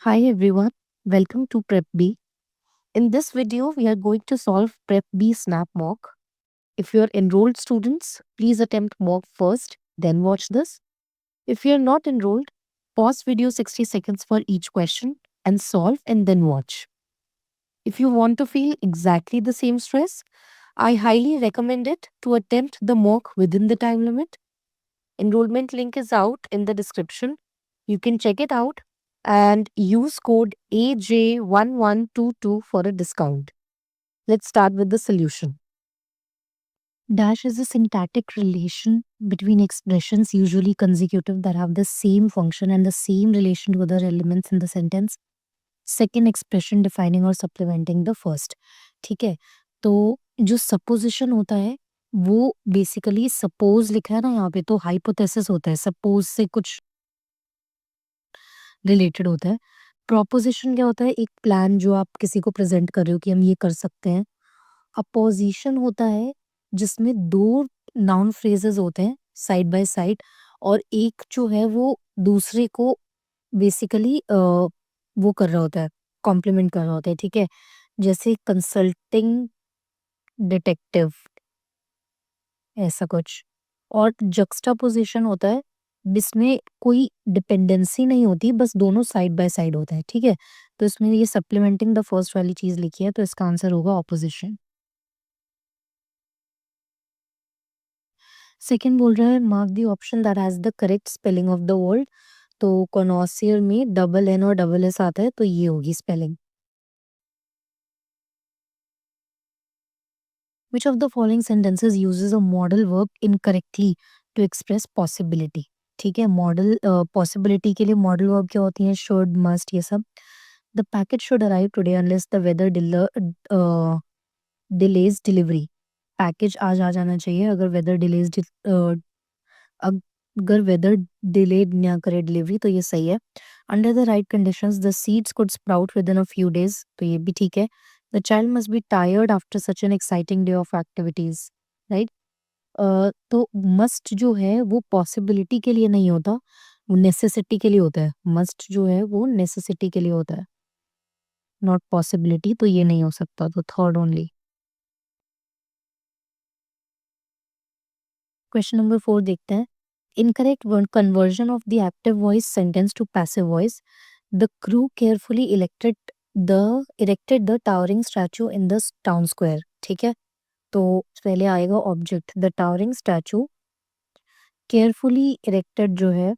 Hi everyone, welcome to Prep B. In this video, we are going to solve Prep B Snap Mock. If you are enrolled students, please attempt mock first, then watch this. If you are not enrolled, pause video 60 seconds for each question and solve and then watch. If you want to feel exactly the same stress, I highly recommend it to attempt the mock within the time limit. Enrollment link is out in the description. You can check it out and use code AJ1122 for a discount. Let's start with the solution. Dash is a syntactic relation between expressions, usually consecutive, that have the same function and the same relation to other elements in the sentence. Second expression defining or supplementing the first. ठीक है, तो जो supposition होता है वो basically suppose लिखा है ना यहाँ पे, तो हाइपोथेसिस होता है, सपोज से कुछ रिलेटेड होता है। प्रोपोज़िशन क्या होता है? एक प्लान जो आप किसी को प्रेज़ेंट कर रहे हो कि हम ये कर सकते हैं। अपोज़िशन होता है जिसमें 2 नाउन फ्रेजेज़ होते हैं साइड बाय साइड और एक जो है वो दूसरे को बेसिकली वो कर रहा होता है, कॉम्प्लीमेंट कर रहा होता है, ठीक है? जैसे कंसल्टिंग डिटेक्टिव, ऐसा कुछ। और जक्स्टापोज़िशन होता है जिसमें कोई डिपेंडेंसी नहीं होती, बस दोनों साइड बाय साइड होते हैं, ठीक है? तो इसमें ये सप्लीमेंटिंग द फर्स्ट वाली चीज़ लिखी है, तो इसका आंसर होगा ऑपोज़िशन। सेकंड बोल रहा है mark the option that has the correct spelling of the word. तो कॉनोसियर में डबल एन और डबल एस आता है, तो ये होगी spelling. Which of the following sentences uses a modal verb incorrectly to express possibility? ठीक है, मॉडल पॉसिबिलिटी के लिए मॉडल वर्ब क्या होती हैं? शुड, मस्ट, ये सब। The package should arrive today unless the weather delays delivery. Package आज आ जाना चाहिए अगर वेदर डिलेज अगर वेदर डिलेड ना करे डिलीवरी, तो ये सही है। Under the right conditions the seeds could sprout within a few days, तो ये भी ठीक है। The child must be tired after such an exciting day of activities, right. तो मस्ट जो है वो पॉसिबिलिटी के लिए नहीं होता, वो नेसेसिटी के लिए होता है। मस्ट जो है वो नेसेसिटी के लिए होता है, नॉट पॉसिबिलिटी, तो ये नहीं हो सकता, तो थर्ड ओनली। क्वेश्चन नंबर 4 देखते हैं। Incorrect conversion of the active voice sentence to passive voice. The crew carefully erected the towering statue in the town square, ठीक है। तो पहले आएगा object, the towering statue carefully erected जो है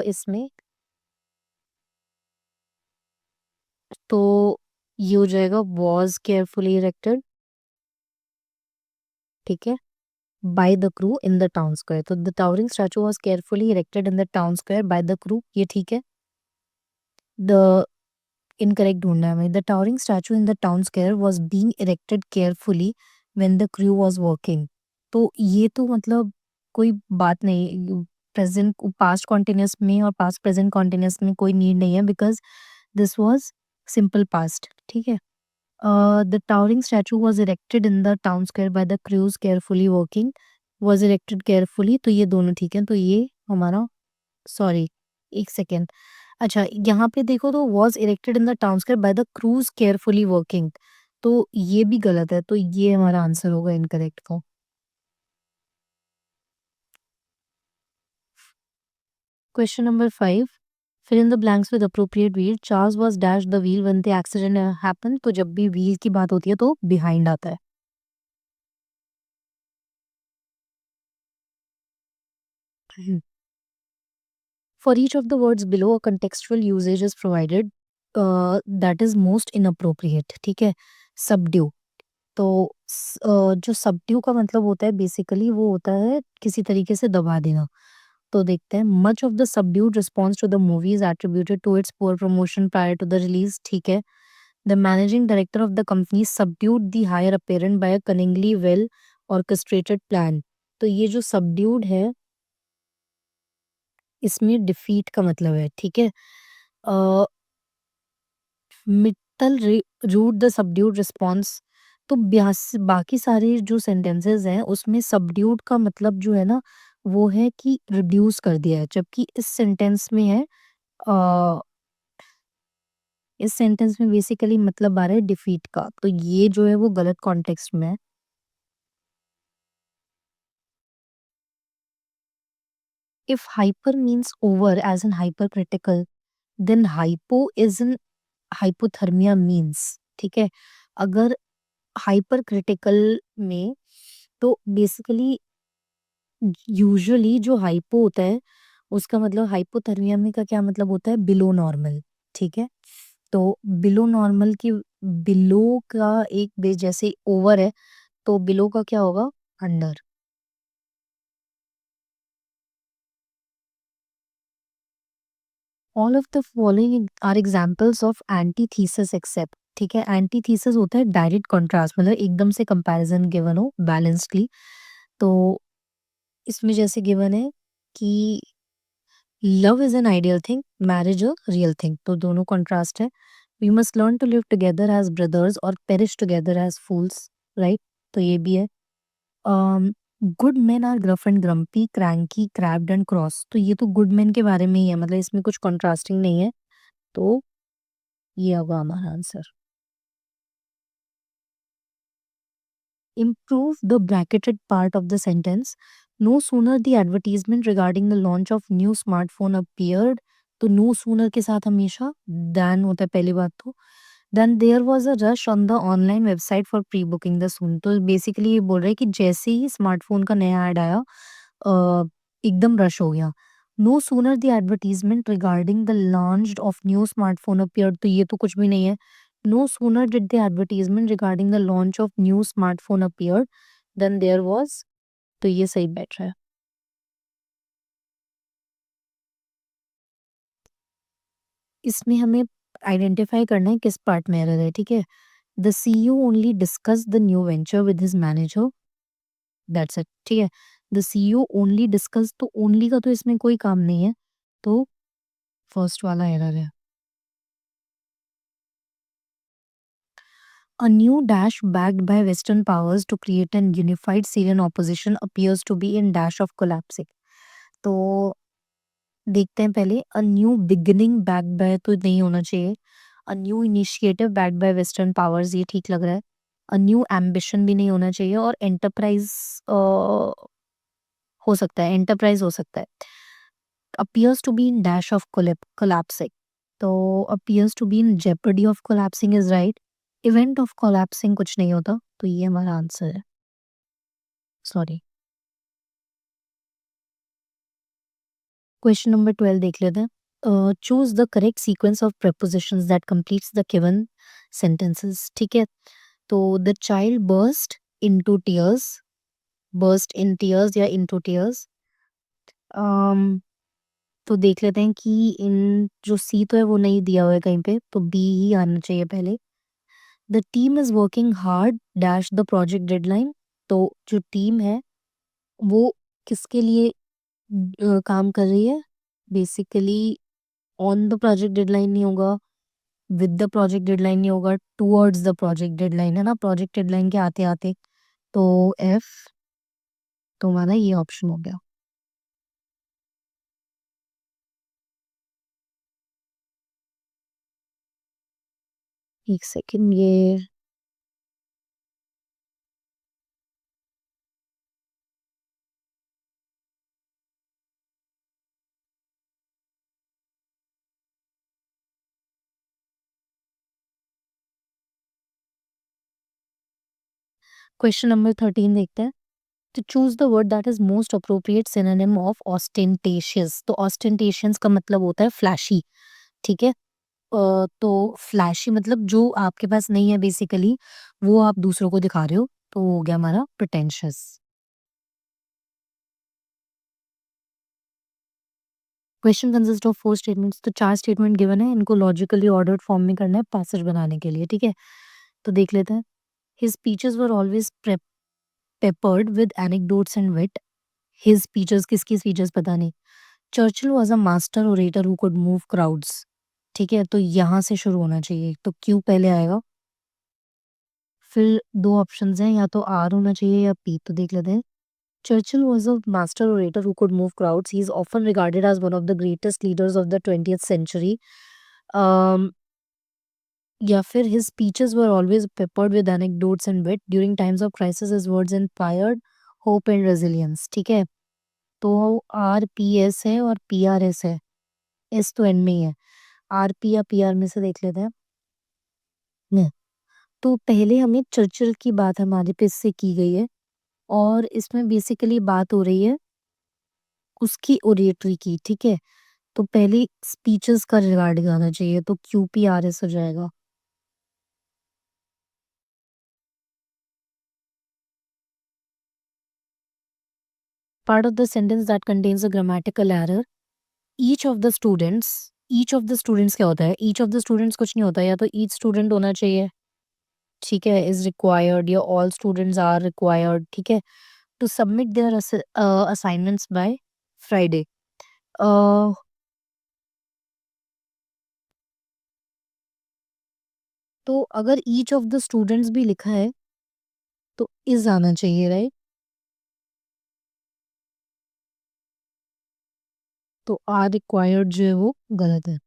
इसमें, तो ये हो जाएगा वॉज केयरफुली इरेक्टेड, ठीक है, by the crew in the town square. तो the towering statue was carefully erected in the town square by the crew, ये ठीक है। द इनकरेक्ट ढूंढना है हमें। The towering statue in the town square was being erected carefully when the crew was working. तो ये तो मतलब कोई बात नहीं, प्रेजेंट पास्ट कॉन्टिन्यूस में और पास्ट प्रेजेंट कॉन्टिन्यूस में कोई नीड नहीं है, because this was simple past, ठीक है। The towering statue was erected in the town square by the cruise carefully working, was erected carefully, तो ये दोनों ठीक है, तो ये हमारा, सॉरी, एक सेकेंड। अच्छा, यहाँ पे देखो तो was erected in the town square by the cruise carefully working, तो ये भी गलत है, तो ये हमारा आंसर होगा इनकरेक्ट को। Question number 5, fill in the blanks with appropriate wheel. Charles was dash the wheel when the accident happened, तो जब भी व्हील की बात होती है तो बिहाइंड आता है। For each of the words below a contextual usage is provided that is most inappropriate, ठीक है। सबड्यू, तो जो सबड्यू का मतलब होता है बेसिकली वो होता है किसी तरीके से दबा देना। तो देखते हैं, much of the subdued response to the movie is attributed to its poor promotion prior to the release, ठीक है। The managing director of the company subdued the heir apparent by a cunningly well orchestrated plan. तो ये जो subdued है इसमें defeat का मतलब है, ठीक है। मित्तल रूट द सबड्यूड रिस्पॉन्स, तो बाकी सारे जो सेंटेंसेस हैं उसमें सबड्यूड का मतलब जो है ना वो है कि रिड्यूस कर दिया है, जबकि इस सेंटेंस में है इस सेंटेंस में बेसिकली मतलब आ रहा है डिफीट का, तो ये जो है वो गलत कॉन्टेक्स्ट में है। If hyper means over as in hyper critical, then hypo is in hypothermia means, ठीक है। अगर हाइपर क्रिटिकल में, तो बेसिकली यूजुअली जो हाइपो होता है उसका मतलब हाइपोथर्मिया में का क्या मतलब होता है, बिलो नॉर्मल, ठीक है। तो बिलो नॉर्मल की, बिलो का एक बेस जैसे ओवर है, तो बिलो का क्या होगा, under. All of the following are examples of antithesis except, ठीक है। एंटीथीसिस होता है डायरेक्ट कॉन्ट्रास्ट, मतलब एकदम से कंपैरिजन गिवन हो बैलेंस्डली। तो इसमें जैसे गिवन है कि love is an ideal thing, marriage a real thing, तो दोनों कॉन्ट्रास्ट है। We must learn to live together as brothers और perish together as fools, right, तो ये भी है। Good men are gruff and grumpy, cranky, crabbed and cross, तो ये तो गुड मेन के बारे में ही है, मतलब इसमें कुछ कॉन्ट्रास्टिंग नहीं है, तो ये होगा हमारा answer. Improve the bracketed part of the sentence. No sooner the advertisement regarding the launch of new smartphone appeared, तो no sooner के साथ हमेशा than होता है पहली बात तो, then there was a rush on the online website for pre-booking the soon, तो बेसिकली ये बोल रहे हैं कि जैसे ही स्मार्टफोन का नया ऐड आया, एकदम रश हो गया। No sooner the advertisement regarding the launch of new smartphone appeared, तो ये तो कुछ भी नहीं है। No sooner did the advertisement regarding the launch of new smartphone appeared then there was, तो ये सही बैठ रहा है। इसमें हमें आइडेंटिफाई करना है किस पार्ट में एरर है, ठीक है। The CEO only discuss the new venture with his manager, that's it, ठीक है। द सीईओ ओनली डिस्कस, तो ओनली का तो इसमें कोई काम नहीं है, तो फर्स्ट वाला एरर है। A new dash backed by Western powers to create an unified Syrian opposition appears to be in dash of collapsing. तो देखते हैं पहले, a new beginning backed by तो नहीं होना चाहिए। A new initiative backed by western powers, ये ठीक लग रहा है। अ न्यू एम्बिशन भी नहीं होना चाहिए, और एंटरप्राइज हो सकता है, एंटरप्राइज हो सकता है। Appears to be in dash of collapsing, तो appears to be in jeopardy of collapsing is right. Event of collapsing कुछ नहीं होता, तो ये हमारा आंसर है, सॉरी। क्वेश्चन नंबर 12 देख लेते हैं। Choose the correct sequence of prepositions that completes the given sentences, ठीक है। तो the child burst into tears, burst in tears या इनटू टीयर्स। तो देख लेते हैं कि इन जो सी तो है वो नहीं दिया हुआ है कहीं पे, तो बी ही आना चाहिए पहले। The team is working hard dash the project deadline, तो जो टीम है वो किसके लिए काम कर रही है, basically on the project deadline नहीं होगा, विद द प्रोजेक्ट डेडलाइन नहीं होगा, टुवर्ड्स द प्रोजेक्ट डेडलाइन है ना, प्रोजेक्ट डेडलाइन के आते आते, तो एफ, तो हमारा ये ऑप्शन हो गया। एक सेकंड, ये क्वेश्चन नंबर 13 देखते हैं। to choose the word that is most appropriate synonym of ostentatious, तो ostentatious का मतलब होता है फ्लैशी, ठीक है। तो फ्लैशी मतलब जो आपके पास नहीं है बेसिकली, वो आप दूसरों को दिखा रहे हो, तो हो गया हमारा pretentious. Question consist of 4 statements, तो 4 स्टेटमेंट गिवन है, इनको लॉजिकली ऑर्डर्ड फॉर्म में करना है पैसेज बनाने के लिए, ठीक है। तो देख लेते हैं। His speeches were always peppered with anecdotes and wit, his speeches किसकी स्पीचेस पता नहीं। Churchill was a master orator who could move crowds, ठीक है, तो यहाँ से शुरू होना चाहिए, तो क्यू पहले आएगा। फिर 2 ऑप्शंस हैं, या तो आर होना चाहिए या पी, तो देख लेते हैं। Churchill was a master orator who could move crowds. He is often regarded as one of the greatest leaders of the 20th century. Um, या फिर his speeches were always peppered with anecdotes and wit during times of crisis his words inspired hope and resilience. ठीक है, तो RPS है और PRS है, S तो and में ही है। आरपी या पीआर में से देख लेते हैं। न, तो पहले हमें चर्चिल की बात हमारे पे इससे की गई है और इसमें बेसिकली बात हो रही है उसकी ओरेटरी की। ठीक है, तो पहले स्पीचेस का रिगार्डिंग आना चाहिए, तो क्यूपीआरएस हो जाएगा। Part of the sentence that contains a grammatical error, each of the students. Each of the students क्या होता है? ईच ऑफ द स्टूडेंट्स कुछ नहीं होता, या तो ईच स्टूडेंट होना चाहिए, ठीक है, इज रिक्वायर्ड, या ऑल स्टूडेंट्स आर रिक्वायर्ड, ठीक है, to submit their assignments by Friday. तो अगर ईच ऑफ द स्टूडेंट्स भी लिखा है तो इज आना चाहिए, राइट? तो आर रिक्वायर्ड जो है वो गलत है।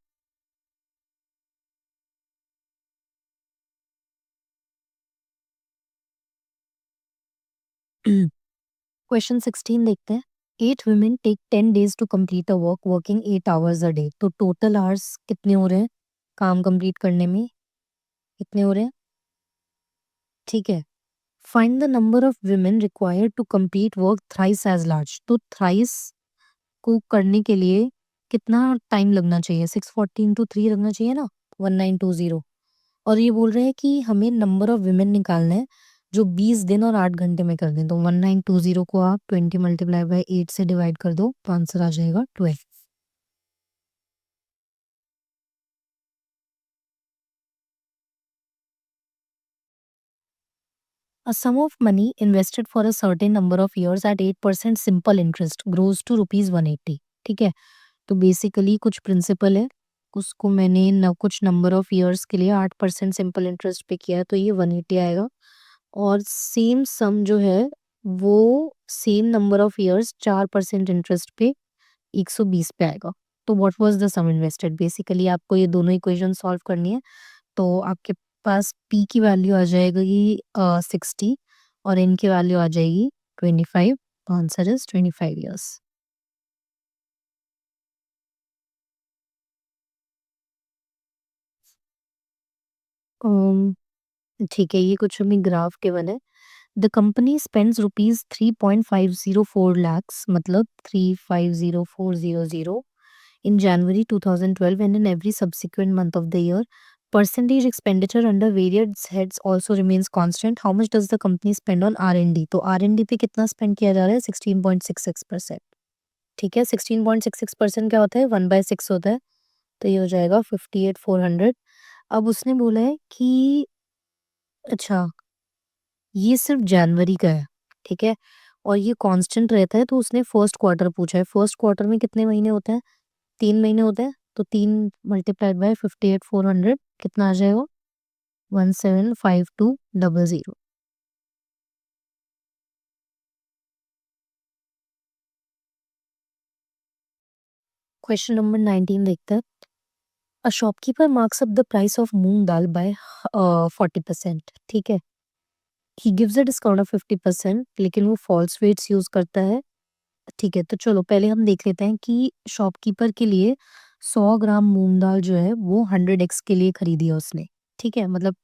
क्वेश्चन 16 देखते हैं। 8 women take 10 days to complete a work working 8 hours a day. तो टोटल आवर्स कितने हो रहे हैं काम कंप्लीट करने में? कितने हो रहे हैं? ठीक है, find the number of women required to complete work thrice as large. तो थ्राइस को करने के लिए कितना टाइम लगना चाहिए? 640 इंटू 3 लगना चाहिए ना, 1920। और ये बोल रहे हैं कि हमें नंबर ऑफ वुमेन निकालना है जो 20 दिन और 8 घंटे में कर दें। तो 1920 को आप 20 मल्टीप्लाई बाय 8 से डिवाइड कर दो तो आंसर आ जाएगा 12। A sum of money invested for a certain number of years at 8% simple interest grows to rupees 180। ठीक है, तो बेसिकली कुछ प्रिंसिपल है, उसको मैंने न कुछ नंबर ऑफ ईयर्स के लिए 8% सिंपल इंटरेस्ट पे किया है, तो ये 180 आएगा। और सेम सम जो है वो same number of years 4% interest पे 120 पे आएगा। तो what was the sum invested? Basically आपको ये दोनों इक्वेशन सॉल्व करनी है। तो आपके पास पी की वैल्यू आ जाएगी 60 और एन की वैल्यू आ जाएगी 25। Answer is 25 years. ठीक है, ये कुछ हमें ग्राफ गिवन है। The company spends rupees 3.504 lakhs, मतलब 350400 in January 2012 and in every subsequent month of the year. Percentage expenditure under various heads also remains constant. How much does the company spend on R&D? तो R&D पे कितना spend किया जा रहा है? 16.66%। ठीक है, 16.66% क्या होता है? 1/6 होता है, तो ये हो जाएगा 58,400। अब उसने बोला है कि अच्छा, ये सिर्फ जनवरी का है, ठीक है, और ये कांस्टेंट रहता है, तो उसने फर्स्ट क्वार्टर पूछा है। फर्स्ट क्वार्टर में कितने महीने होते हैं? 3 महीने होते हैं, तो 3 मल्टीप्लाइड बाय 58,400 कितना आ जाएगा? 175200। क्वेश्चन नंबर 19 देखते हैं। A shopkeeper marks up the price of moong dal by 40%। ठीक है, he gives a discount of 50%, लेकिन वो फॉल्स वेट्स यूज करता है। ठीक है, तो चलो पहले हम देख लेते हैं कि शॉपकीपर के लिए 100 ग्राम मूंग दाल जो है वो 100x के लिए खरीदी है उसने। ठीक है, मतलब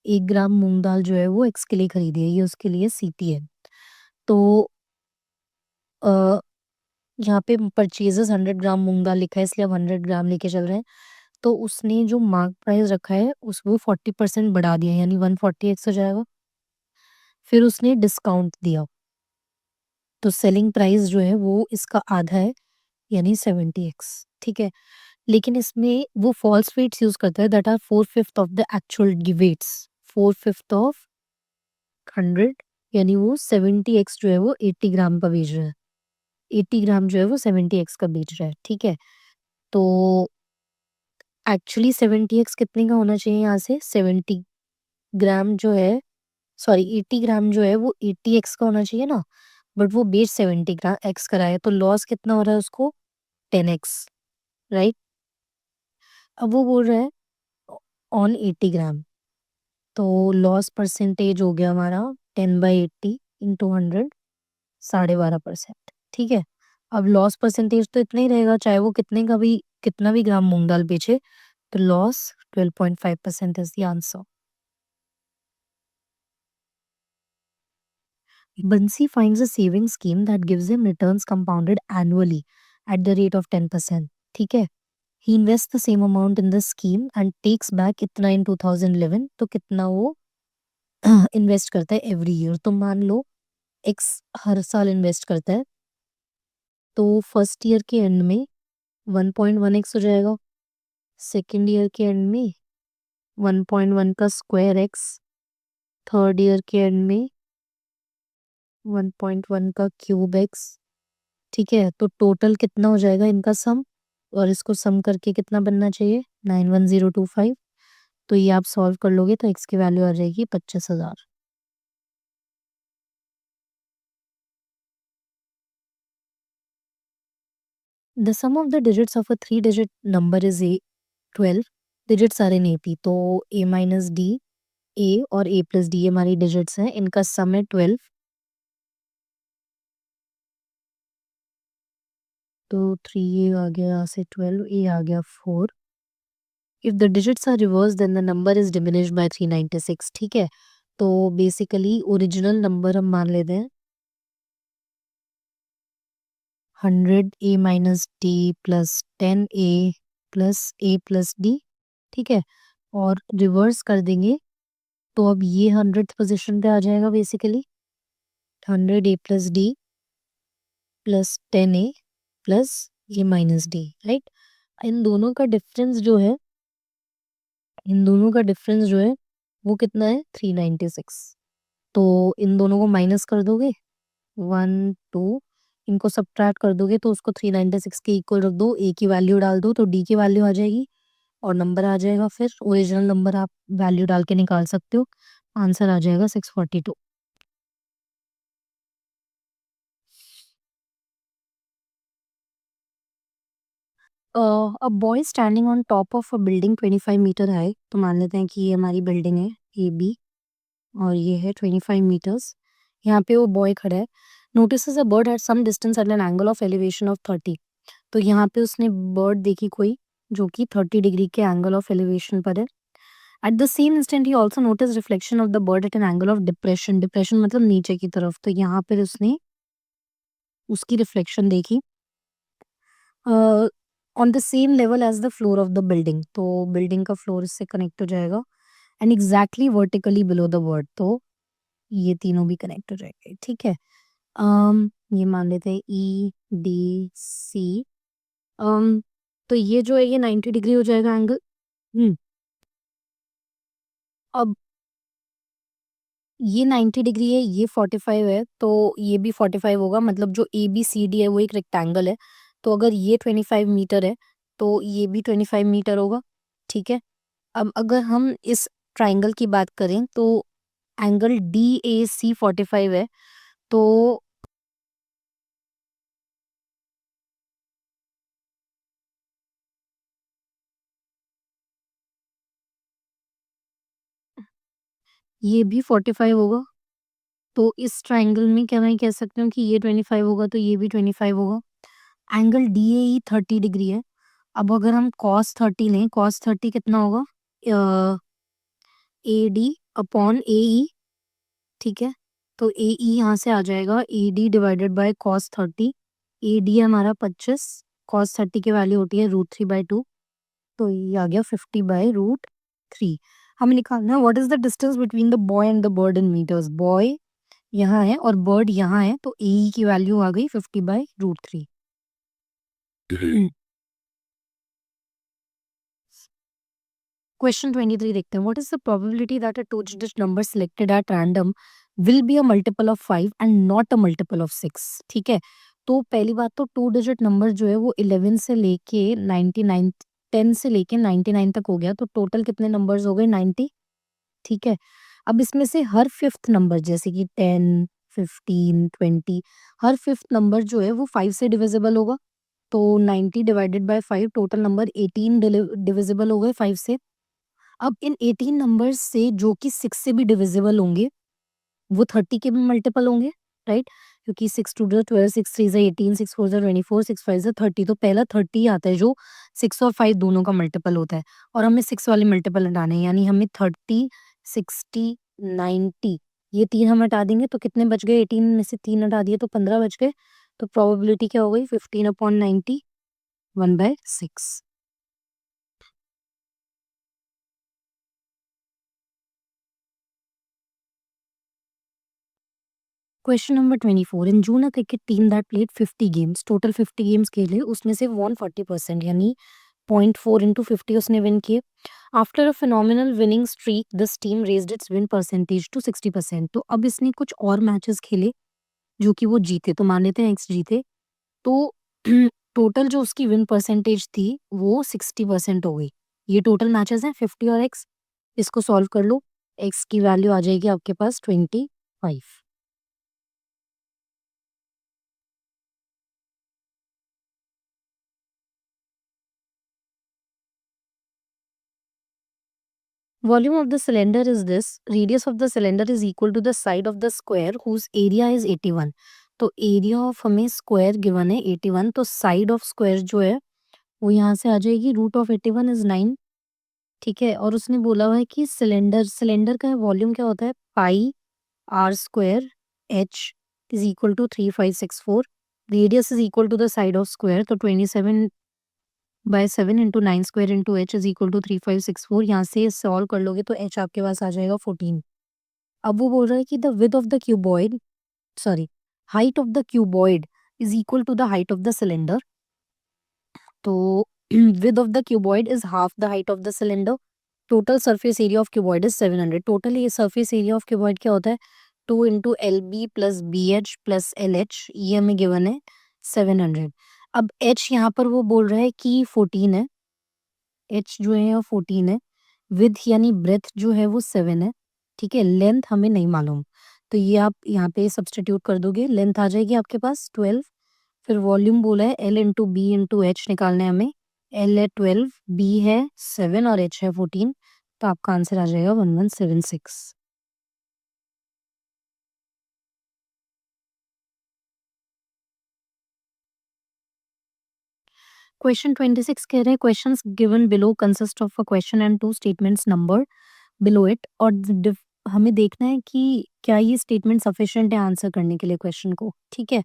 1 ग्राम मूंग दाल जो है वो x के लिए खरीदी है, ये उसके लिए सीपी है। तो अ, यहाँ पे परचेजेस 100 ग्राम मूंग दाल लिखा है, इसलिए हम 100 ग्राम लेके चल रहे हैं। तो उसने जो मार्क प्राइस रखा है उस वो 40% बढ़ा दिया, यानी 140x हो जाएगा। फिर उसने डिस्काउंट दिया, तो सेलिंग प्राइस जो है वो इसका आधा है, यानी 70x। ठीक है, लेकिन इसमें वो फॉल्स वेट्स यूज करता है that are 4/5 of the actual weights. 4/5 of 100, यानी वो 70x जो है वो 80 ग्राम का बेच रहा है। 80 ग्राम जो है वो 70x का बेच रहा है। ठीक है, तो एक्चुअली 70x कितने का होना चाहिए? यहाँ से 70 ग्राम जो है, सॉरी 80 ग्राम जो है वो 80x का होना चाहिए ना, बट वो बेच 70 ग्राम एक्स का रहा है, तो लॉस कितना हो रहा है उसको? 10x, right? अब वो बोल रहा है ऑन 80 ग्राम। तो लॉस परसेंटेज हो गया हमारा 10/80 इंटू 100, 12.5%। ठीक है, अब लॉस परसेंटेज तो इतना ही रहेगा, चाहे वो कितना भी ग्राम मूंग दाल बेचे, तो loss 12.5% is the answer. Bansi finds a saving scheme that gives him returns compounded annually at the rate of 10%. ठीक है, he invests the same amount in the scheme and takes back इतना in 2011, तो कितना वो invest करता है every year. तो मान लो एक्स हर साल इन्वेस्ट करता है, तो फर्स्ट ईयर के एंड में 1.1x हो जाएगा, सेकेंड ईयर के एंड में 1.1 का स्क्वायर एक्स, थर्ड ईयर के एंड में 1.1 का क्यूब एक्स। ठीक है, तो टोटल कितना हो जाएगा इनका सम, और इसको सम करके कितना बनना चाहिए 91025। तो ये आप सॉल्व कर लोगे तो एक्स की वैल्यू आ जाएगी 25,000। The sum of the digits of a 3 digit number is a 12 digits are in AP. तो ए माइनस डी, ए और ए प्लस डी हमारी डिजिट्स हैं, इनका सम है 12। तो 3 आ गया, यहाँ से 12 ए आ गया 4। If the digits are reverse then the number is diminished by 396। ठीक है, तो बेसिकली ओरिजिनल नंबर हम मान लेते हैं 100 ए माइनस डी प्लस 10 ए प्लस डी। ठीक है, और रिवर्स कर देंगे तो अब ये 100th पोजीशन पे आ जाएगा बेसिकली 100 ए प्लस डी प्लस 10 ए प्लस ए माइनस डी, राइट। इन दोनों का डिफरेंस जो है इन दोनों का डिफरेंस जो है वो कितना है 396। तो इन दोनों को माइनस कर दोगे 1 2, इनको सब्ट्रैक्ट कर दोगे तो उसको 396 के इक्वल रख दो, ए की वैल्यू डाल दो तो डी की वैल्यू आ जाएगी और नंबर आ जाएगा। फिर ओरिजिनल नंबर आप वैल्यू डाल के निकाल सकते हो, आंसर आ जाएगा 642। A boy standing on top of a building 25 meter high. तो मान लेते हैं कि ये हमारी बिल्डिंग है ए बी और ये है 25 मीटर्स। यहाँ पे वो बॉय खड़ा है, notices a bird at some distance at an angle of elevation of 30। तो यहाँ पे उसने बर्ड देखी कोई जो कि 30 डिग्री के एंगल ऑफ एलिवेशन पर है। At the same instant he also notice reflection of the bird at an angle of depression. Depression मतलब नीचे की तरफ। तो यहाँ पर उसने उसकी रिफ्लेक्शन देखी on the same level as the floor of the building. तो बिल्डिंग का फ्लोर इससे कनेक्ट हो जाएगा and exactly vertically below the bird. तो ये तीनों भी कनेक्ट हो जाएंगे। ठीक है, ये मान लेते हैं ई डी सी। तो ये जो है ये 90 डिग्री हो जाएगा एंगल। अब ये 90 डिग्री है, ये 45 है, तो ये भी 45 होगा। मतलब जो ए बी सी डी है वो एक रेक्टेंगल है, तो अगर ये 25 मीटर है तो ये भी 25 मीटर होगा। ठीक है, अब अगर हम इस ट्राइंगल की बात करें तो एंगल डी ए सी 45 है, तो ये भी 45 होगा। तो इस ट्राइंगल में क्या मैं कह सकती हूँ कि ये 25 होगा तो ये भी 25 होगा। Angle D A E 30 degree है। अब अगर हम कॉस 30 लें, कॉस 30 कितना होगा ए डी अपॉन ए ई। ठीक है, तो ए ई यहाँ से आ जाएगा A D divided by cos 30। A D हमारा 25, कॉस 30 की वैल्यू होती है √3/2। तो ये आ गया 50/√3। हमें निकालना है what is the distance between the boy and the bird in metres. Boy यहाँ है और बर्ड यहाँ है, तो ए की वैल्यू आ गई 50/√3। क्वेश्चन 23 देखते हैं। What is the probability that a two digit number selected at random will be a multiple of 5 and not a multiple of 6। ठीक है, तो पहली बात तो 2 डिजिट नंबर जो है वो 11 से लेके 99, 10 से लेके 99 तक हो गया, तो टोटल कितने नंबर्स हो गए 90। ठीक है, अब इसमें से हर फिफ्थ नंबर जैसे कि 10, 15, 20, हर फिफ्थ नंबर जो है वो 5 से डिविजिबल होगा। तो 90 divided by 5, total number 18 divisible हो गए 5 से। अब इन 18 नंबर्स से जो कि 6 से भी डिविजिबल होंगे, वो 30 के भी मल्टीपल होंगे, राइट? क्योंकि 6 2 ज़ा 12, 6 3 ज़ा 18, 6 4 ज़ा 24, 6 5 ज़ा 30, तो पहला 30 आता है जो 6 और 5 दोनों का मल्टीपल होता है, और हमें 6 वाले मल्टीपल हटाने हैं, यानी हमें 30, 60, 90 ये 3 हम हटा देंगे तो कितने बच गए? 18 में से 3 हटा दिए तो 15 बच गए। तो प्रोबेबिलिटी क्या हो गई? 15/90, 1/6। Question number 24, in June a cricket team that played 50 games, total 50 games खेले, उसमें से वॉन 40%, यानी 0.4 इंटू 50 उसने विन किए। After a phenomenal winning streak this team raised its win percentage to 60%। तो अब इसने कुछ और मैचेस खेले जो कि वो जीते, तो मान लेते हैं एक्स जीते, तो टोटल जो उसकी विन परसेंटेज थी वो 60% हो गई। ये टोटल मैचेस हैं 50 और एक्स। इसको सॉल्व कर लो, एक्स की वैल्यू आ जाएगी आपके पास 25। Volume of the cylinder is this. Radius of the cylinder is equal to the side of the square whose area is 81. तो एरिया ऑफ हमें स्क्वायर गिवन है 81, तो साइड ऑफ स्क्वायर जो है वो यहाँ से आ जाएगी, रूट ऑफ 81 इज 9। ठीक है, और उसने बोला हुआ है कि सिलेंडर सिलेंडर का वॉल्यूम क्या होता है? Pi R square H is equal to 3564। Radius is equal to the side of square, तो 27/7 into 9 square into H is equal to 3564। यहाँ से सॉल्व कर लोगे तो एच आपके पास आ जाएगा 14। अब वो बोल रहा है कि the width of the cuboid, sorry, height of the cuboid is equal to the height of the cylinder. तो width of the cuboid is half the height of the cylinder. Total surface area of cuboid is 700। Total ये surface area of cuboid क्या होता है? 2 into L B plus B H plus L H, ये हमें given है 700। अब H यहाँ पर वो बोल रहा है कि 14 है, एच जो है वो 14 है, विड्थ यानी ब्रेथ जो है वो 7 है, ठीक है, लेंथ हमें नहीं मालूम, तो ये आप यहाँ पे सब्स्टिट्यूट कर दोगे, लेंथ आ जाएगी आपके पास 12। फिर वॉल्यूम बोला है L into B into H निकालना है हमें। एल है 12, बी है 7 और एच है 14, तो आपका आंसर आ जाएगा 1176। क्वेश्चन 26 कह रहे हैं questions given below consist of a question and two statements number below it, और हमें देखना है कि क्या ये स्टेटमेंट सफिशिएंट है आंसर करने के लिए क्वेश्चन को, ठीक है।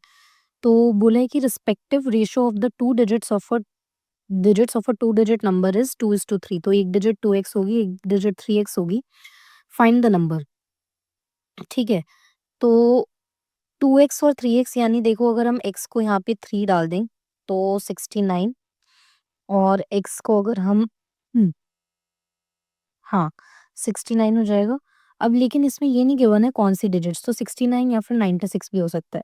तो बोला है कि respective ratio of the two digits of a two digit number is 2:3, तो एक डिजिट 2x होगी, एक डिजिट 3x होगी। फाइंड द नंबर, ठीक है। तो 2x और 3x, यानी देखो अगर हम x को यहाँ पे 3 डाल दें तो 69, और x को अगर हम हाँ, 69 हो जाएगा। अब लेकिन इसमें ये नहीं गिवन है कौन-सी डिजिट्स, तो 69 या फिर 96 भी हो सकता है।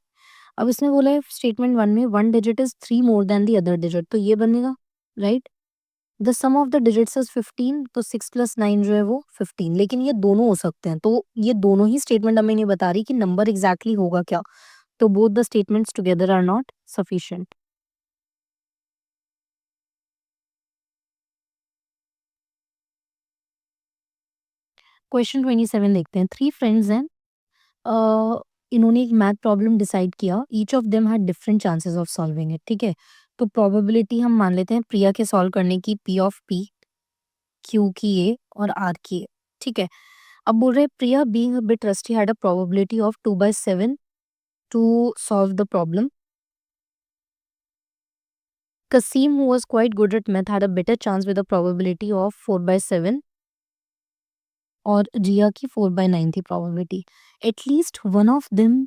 अब इसने बोला है स्टेटमेंट 1 में one digit is 3 more than the other digit, तो ये बनेगा, right? The sum of the digits is 15, तो 6 प्लस 9 जो है वो 15, लेकिन ये दोनों हो सकते हैं। तो ये दोनों ही स्टेटमेंट हमें नहीं बता रही कि नंबर एग्ज़ैक्टली होगा क्या? तो both the statements together are not sufficient. Question 27 देखते हैं। 3 फ्रेंड्स हैं, अ, इन्होंने एक मैथ प्रॉब्लम डिसाइड किया, each of them had different chances of solving it, ठीक है। तो प्रोबेबिलिटी हम मान लेते हैं प्रिया के सॉल्व करने की पी ऑफ पी, क्यू की ए और आर की ए, ठीक है। अब बोल रहे हैं Priya being a bit rusty had a probability of 2/7 to solve the problem. Kasim, who was quite good at math, had a better chance with a probability of 4/7, और जिया की 4/9 थी probability. At least one of them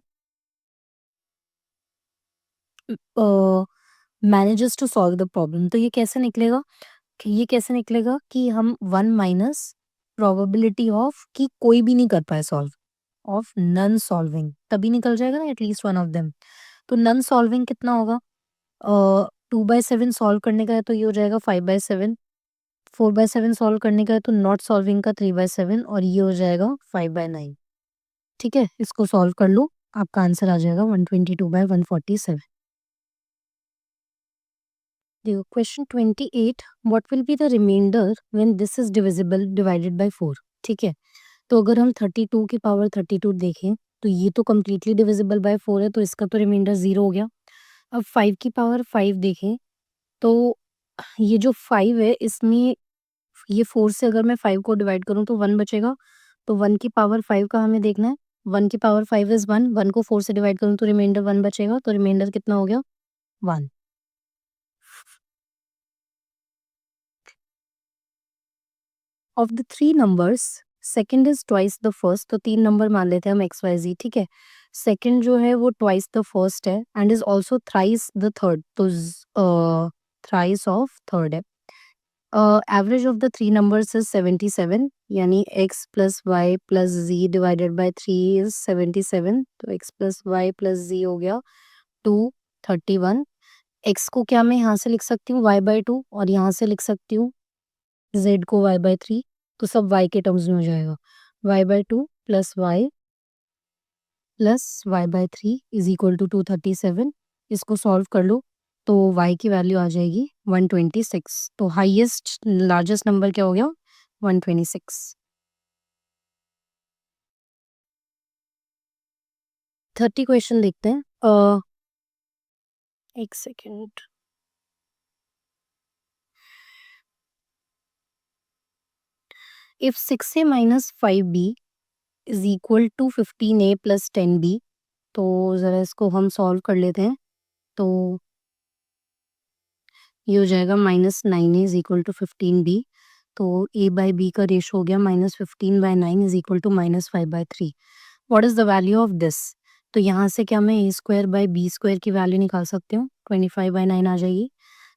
manages to solve the problem. तो ये कैसे निकलेगा कि हम 1 minus probability of कि कोई भी नहीं कर पाए सॉल्व, ऑफ नन सॉल्विंग, तभी निकल जाएगा ना एटलीस्ट वन ऑफ देम। तो नन सॉल्विंग कितना होगा? 2/7 सॉल्व करने का है तो ये हो जाएगा 5/7, 4/7 सॉल्व करने का है तो नॉट सॉल्विंग का 3/7, और ये हो जाएगा 5/9, ठीक है। इसको सॉल्व कर लो, आपका आंसर आ जाएगा 122/147। देखो question 28, what will be the remainder when this is divisible divided by 4। ठीक है, तो अगर हम 32 की पावर 32 देखें तो ये तो कंप्लीटली डिविजिबल बाय 4 है, तो इसका तो रिमाइंडर 0 हो गया। अब 5 की पावर 5 देखें तो ये जो 5 है इसमें ये 4 से अगर मैं 5 को डिवाइड करूँ तो 1 बचेगा। तो 1 की पावर 5 का हमें देखना है। 1 की पावर 5 इज़ 1, 1 को 4 से डिवाइड करूँ तो रिमाइंडर 1 बचेगा, तो रिमाइंडर कितना हो गया? 1। Of the 3 numbers second is twice the first, तो 3 नंबर मान लेते हैं हम एक्स, वाई, ज़ेड, ठीक है। सेकंड जो है वो ट्वाइस द फर्स्ट है and is also thrice the third, तो थ्राइस ऑफ थर्ड है। Average of the 3 numbers is 77, यानी x plus Y plus z divided by 3 is 77, तो x plus Y plus z हो गया 231। x को क्या मैं यहाँ से लिख सकती हूँ y बाय 2 और यहाँ से लिख सकती हूँ z को y बाय 3, तो सब y के टर्म्स में हो जाएगा। y by 2 plus y by 3 is equal to 237। इसको सॉल्व कर लो तो y की वैल्यू आ जाएगी 126। तो हाईएस्ट लार्जेस्ट नंबर क्या हो गया? 126। 30 क्वेश्चन देखते हैं। एक second. If 6a minus 5b is equal to 15a plus 10b, तो ज़रा इसको हम सॉल्व कर लेते हैं। तो ये हो जाएगा -9a is equal to 15b, तो a बाई b का रेशो हो गया -15/9 is equal to -5/3। What is the value of this? तो यहाँ से क्या मैं a square by b square की वैल्यू निकाल सकती हूँ? 25/9 आ जाएगी।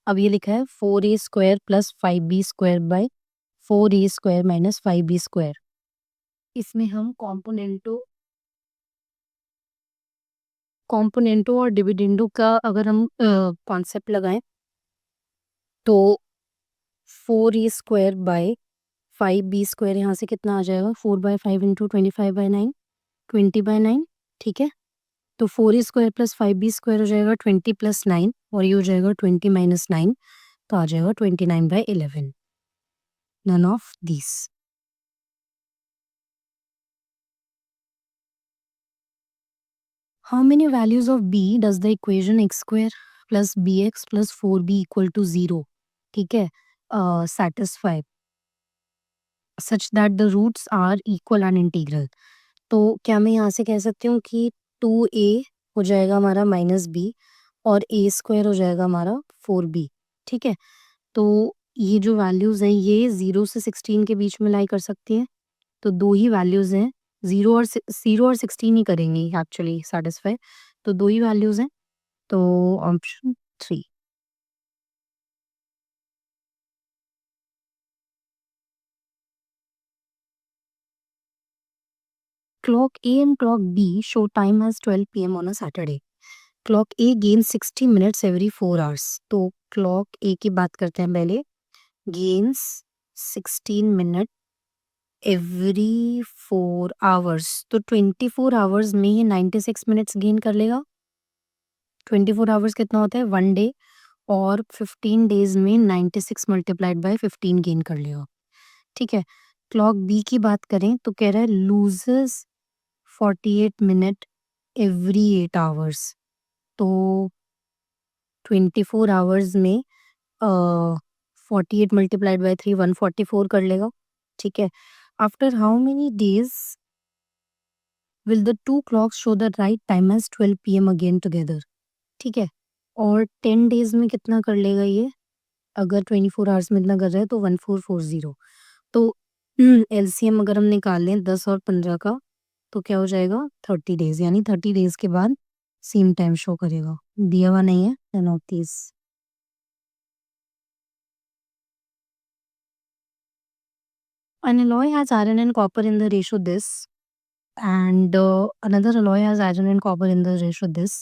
अब ये लिखा है 4a square plus 5b square by 4a square minus 5b square. इसमें हम कॉम्पोनेंटो और डिविडेंडो का अगर हम कॉन्सेप्ट लगाएं तो 4a square by 5b square यहाँ से कितना आ जाएगा? 4/5 इंटू 25/9, 20/9, ठीक है। तो 4a square plus 5b square हो जाएगा 20 प्लस 9, और ये हो जाएगा 20 माइनस 9, तो आ जाएगा 29/11। None of this. How many values of b does the equation x square plus bx plus 4b equal to 0, ठीक है, satisfy such that the roots are equal and integral। तो क्या मैं यहाँ से कह सकती हूँ कि 2a हो जाएगा हमारा माइनस बी और a स्क्वायर हो जाएगा हमारा 4b, ठीक है। तो ये जो वैल्यूज़ हैं ये 0 से 16 के बीच में लाई कर सकती हैं, तो 2 ही वैल्यूज़ हैं, 0 और 16 ही करेंगी एक्चुअली सैटिस्फाई, तो 2 ही वैल्यूज़ हैं, तो option 3। Clock A and clock B show time as 12 p.m. on a Saturday. Clock A gains 60 minutes every 4 hours. तो clock A की बात करते हैं पहले। gains 16 minute every 4 hours, तो 24 hours में ये 96 मिनट्स गेन कर लेगा। 24 आवर्स कितना होता है? 1 डे, और 15 डेज में 96 मल्टीप्लाइड बाय 15 गेन कर लेगा, ठीक है। क्लॉक बी की बात करें तो कह रहा है लूजेस 48 मिनट एवरी 8 आवर्स, तो 24 आवर्स में 48 मल्टीप्लाइड बाय 3 144 कर लेगा, ठीक है। After how many days will the two clocks show the right time as 12 p.m. Again together, ठीक है। और 10 डेज में कितना कर लेगा ये? अगर 24 आवर्स में इतना कर रहा है तो 1440, तो एलसीएम अगर हम निकाल लें 10 और 15 का तो क्या हो जाएगा? 30 डेज, यानी 30 डेज के बाद सेम टाइम शो करेगा। दिया हुआ नहीं है, none of these। An alloy has iron and copper in the ratio this, and another alloy has iron and copper in the ratio this.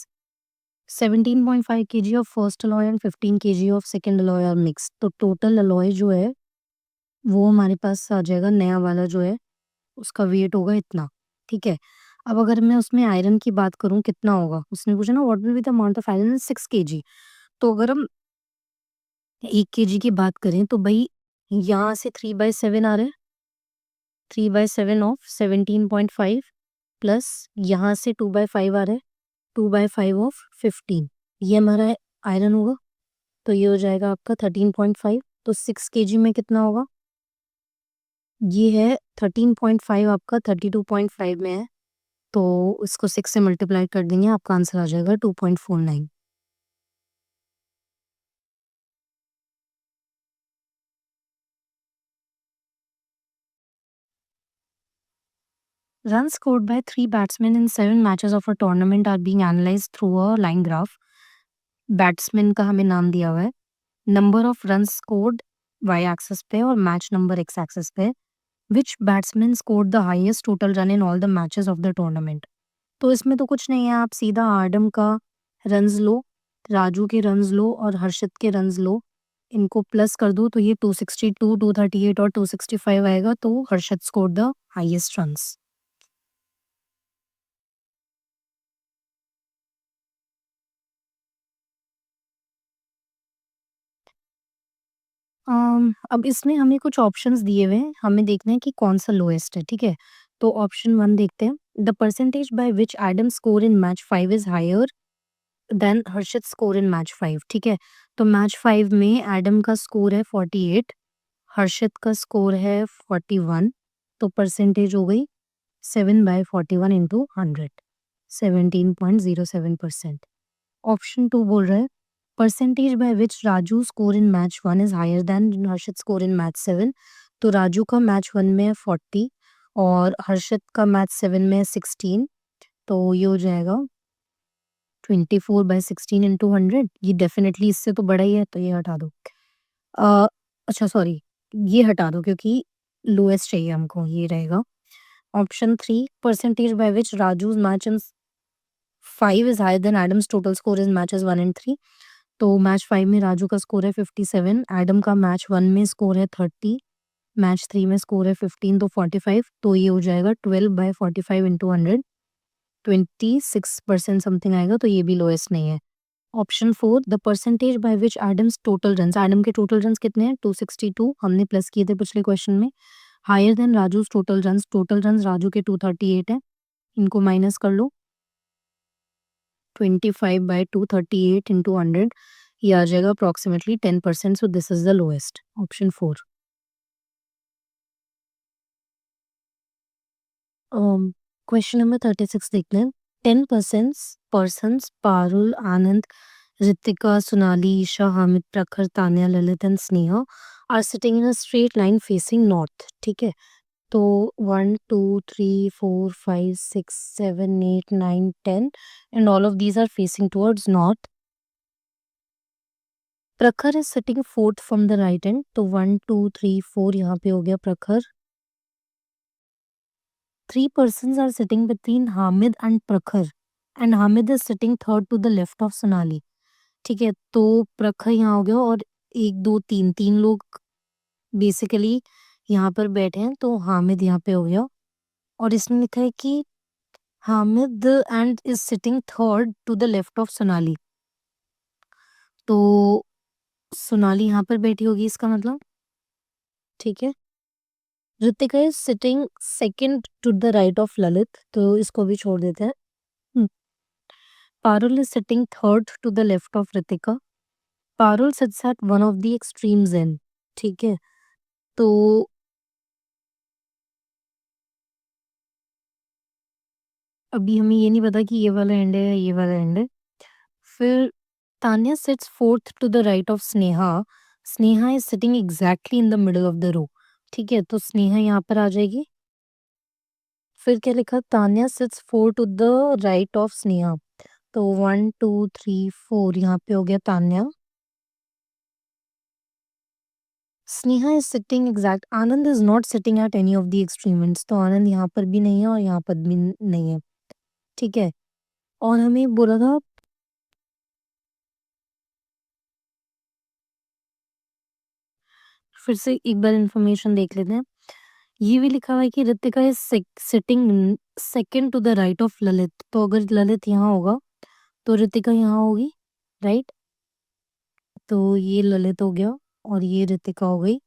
17.5 kg of first alloy and 15 kg of second alloy are mixed, तो total alloy जो है वो हमारे पास आ जाएगा, नया वाला जो है उसका वेट होगा इतना, ठीक है। अब अगर मैं उसमें आयरन की बात करूँ कितना होगा? उसने पूछा ना what will be the amount of iron in 6 kg, तो अगर हम 1 केजी की बात करें तो भई यहाँ से 3/7 आ रहा है, 3/7 ऑफ 17.5 प्लस यहाँ से 2/5 आ रहा है, 2/5 ऑफ 15, ये हमारा आयरन होगा, तो ये हो जाएगा आपका 13.5, तो 6 केजी में कितना होगा? ये है 13.5 आपका 32.5 में है, तो इसको 6 से मल्टीप्लाई कर देंगे, आपका आंसर आ जाएगा 2.49। Runs scored by 3 batsmen in 7 matches of a tournament are being analyzed through a line graph. Batsman का हमें नाम दिया हुआ है, number of runs scored Y axis पे और मैच नंबर एक्स एक्सिस पे। Which batsman scored the highest total run in all the matches of the tournament. तो इसमें तो कुछ नहीं है, आप सीधा आडम का रन्स लो, राजू के रन्स लो और हर्षित के रन्स लो, इनको प्लस कर दो तो ये 262, 238 और 265 आएगा, तो हर्षित स्कोर्ड द हाईएस्ट रन्स। अब इसमें हमें कुछ ऑप्शंस दिए हुए हैं, हमें देखना है कि कौन-सा लोएस्ट है, ठीक है? तो ऑप्शन 1 देखते हैं। The percentage by which Adam score in match 5 is higher than Harshit score in match 5, ठीक है? तो मैच 5 में एडम का स्कोर है 48, हर्षित का स्कोर है 41, तो परसेंटेज हो गई 7/41 इंटू 100, 17.07%। ऑप्शन 2 बोल रहा है percentage by which Raju score in match 1 is higher than Harshit score in match 7। तो राजू का मैच 1 में है 40 और हर्षित का मैच 7 में है 16, तो ये हो जाएगा 24/16 इंटू 100। ये डेफिनेटली इससे तो बड़ा ही है, तो ये हटा दो। अ, अच्छा सॉरी, ये हटा दो क्योंकि लोएस्ट चाहिए हमको, ये रहेगा। Option 3 percentage by which Raju's match in 5 is higher than Adam's total score in matches 1 and 3। तो मैच 5 में राजू का स्कोर है 57, एडम का मैच 1 में स्कोर है 30, मैच 3 में स्कोर है 15, तो 45, तो ये हो जाएगा 12/45 इंटू 100, 26% समथिंग आएगा, तो ये भी लोएस्ट नहीं है। Option 4 the percentage by which Adam's total runs, Adam के टोटल रन्स कितने हैं 262, हमने प्लस किए थे पिछले क्वेश्चन में, higher than Raju's total runs Raju के 238 है, इनको माइनस कर लो, 25/238 इंटू 100, ये आ जाएगा approximately 10%, so this is the lowest, option 4। Question number 36 देख लें। 10% persons Parul, Anand, Ritika, Sonali, Isha, Hamid, Prakhar, Tanya, Lalit and Sneha are sitting in a straight line facing north, ठीक है? तो 1 2 3 4 5 6 7 8 9 10 and all of these are facing towards north. Prakhar is sitting fourth from the right end, तो 1 2 3 4 यहाँ पे हो गया प्रखर। 3 persons are sitting between Hamid and Prakhar and Hamid is sitting third to the left of Sonali, ठीक है? तो प्रखर यहाँ हो गया और 1 2 3 3 लोग बेसिकली यहाँ पर बैठे हैं, तो हामिद यहाँ पे हो गया और इसमें लिखा है कि Hamid and is sitting third to the left of Sonali, तो सोनाली यहाँ पर बैठी होगी इसका मतलब, ठीक है? Ritika is sitting second to the right of Lalit, तो इसको भी छोड़ देते हैं। Parul is sitting third to the left of Ritika. Parul sits at one of the extremes in, ठीक है? तो अभी हमें ये नहीं पता कि ये वाला एंड है या ये वाला एंड है। फिर Tanya sits fourth to the right of Sneha. Sneha is sitting exactly in the middle of the row, ठीक है? तो स्नेहा यहाँ पर आ जाएगी। फिर क्या लिखा? Tanya sits four to the right of Sneha, तो 1 2 3 4 यहाँ पे हो गया Tanya. Sneha is sitting exact, Anand is not sitting at any of the extreme ends, तो आनंद यहाँ पर भी नहीं है और यहाँ पर भी नहीं है, ठीक है? और हमें बोला था फिर से एक बार इंफॉर्मेशन देख लेते हैं। ये भी लिखा हुआ है कि Ritika is sitting second to the right of Lalit, तो अगर ललित यहाँ होगा तो ऋतिका यहाँ होगी, राइट? तो ये ललित हो गया और ये ऋतिका हो गई।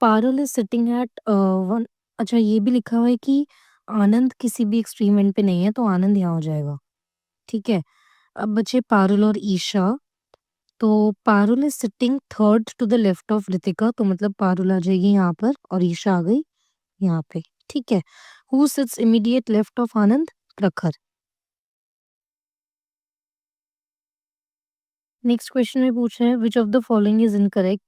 Parul is sitting at one. अच्छा, ये भी लिखा हुआ है कि आनंद किसी भी एक्सट्रीम एंड पे नहीं है, तो आनंद यहाँ हो जाएगा। ठीक है, अब बचे पारुल और ईशा। तो Parul is sitting third to the left of Ritika, तो मतलब पारुल आ जाएगी यहाँ पर और ईशा आ गई यहाँ पे। ठीक है, who sits immediate left of Anand? Prakhar. Next question में पूछ रहे हैं which of the following is incorrect.